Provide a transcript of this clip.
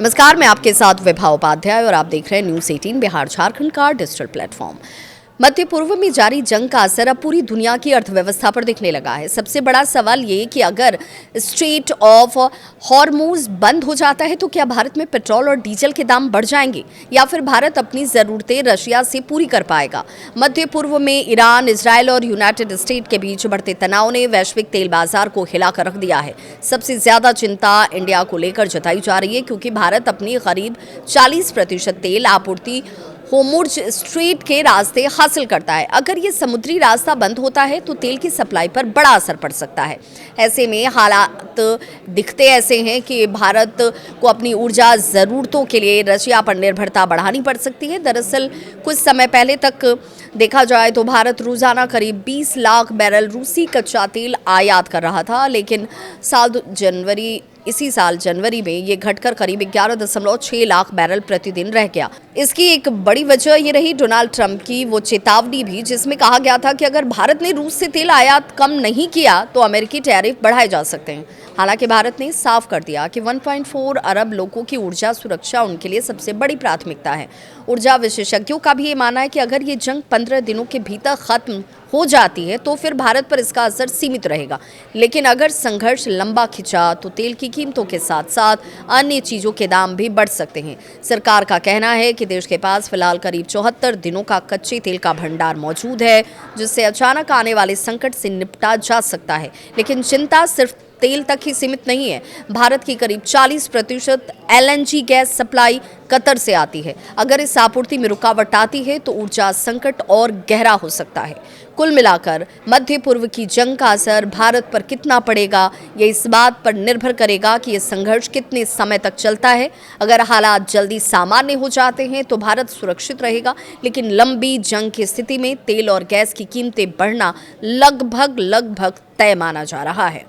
नमस्कार, मैं आपके साथ विभा उपाध्याय और आप देख रहे हैं न्यूज़ 18 बिहार झारखंड का डिजिटल प्लेटफॉर्म। मध्य पूर्व में जारी जंग का असर अब पूरी दुनिया की अर्थव्यवस्था पर दिखने लगा है। सबसे बड़ा सवाल ये कि अगर स्ट्रेट ऑफ हॉर्मुज बंद हो जाता है तो क्या भारत में पेट्रोल और डीजल के दाम बढ़ जाएंगे या फिर भारत अपनी ज़रूरतें रशिया से पूरी कर पाएगा। मध्य पूर्व में ईरान, इजरायल और यूनाइटेड स्टेट के बीच बढ़ते तनाव ने वैश्विक तेल बाजार को हिलाकर रख दिया है। सबसे ज्यादा चिंता इंडिया को लेकर जताई जा रही है क्योंकि भारत अपनी करीब 40% तेल आपूर्ति होर्मुज स्ट्रेट के रास्ते हासिल करता है। अगर ये समुद्री रास्ता बंद होता है तो तेल की सप्लाई पर बड़ा असर पड़ सकता है। ऐसे में हालात दिखते ऐसे हैं कि भारत को अपनी ऊर्जा ज़रूरतों के लिए रशिया पर निर्भरता बढ़ानी पड़ सकती है। दरअसल कुछ समय पहले तक देखा जाए तो भारत रोजाना करीब 20 लाख बैरल रूसी कच्चा तेल आयात कर रहा था, लेकिन इसी साल जनवरी में ये घटकर करीब 11.6 लाख बैरल प्रतिदिन रह गया। इसकी एक बड़ी वजह ये रही डोनाल्ड ट्रंप की वो चेतावनी भी, जिसमें कहा गया था कि अगर भारत ने रूस से तेल आयात कम नहीं किया तो अमेरिकी टैरिफ बढ़ाए जा सकते हैं। हालांकि भारत ने साफ कर दिया कि 1.4 अरब लोगों की ऊर्जा सुरक्षा उनके लिए सबसे बड़ी प्राथमिकता है। ऊर्जा विशेषज्ञों का भी ये मानना है कि अगर ये जंग 15 दिनों के भीतर खत्म हो जाती है तो फिर भारत पर इसका असर सीमित रहेगा, लेकिन अगर संघर्ष लंबा खिंचा तो तेल की कीमतों के साथ साथ अन्य चीजों के दाम भी बढ़ सकते हैं। सरकार का कहना है कि देश के पास फिलहाल करीब 74 दिनों का कच्चे तेल का भंडार मौजूद है, जिससे अचानक आने वाले संकट से निपटा जा सकता है। लेकिन चिंता सिर्फ तेल तक ही सीमित नहीं है। भारत की करीब 40% एलएनजी गैस सप्लाई कतर से आती है। अगर इस आपूर्ति में रुकावट आती है तो ऊर्जा संकट और गहरा हो सकता है। कुल मिलाकर मध्य पूर्व की जंग का असर भारत पर कितना पड़ेगा, ये इस बात पर निर्भर करेगा कि यह संघर्ष कितने समय तक चलता है। अगर हालात जल्दी सामान्य हो जाते हैं तो भारत सुरक्षित रहेगा, लेकिन लंबी जंग की स्थिति में तेल और गैस की कीमतें बढ़ना लगभग तय माना जा रहा है।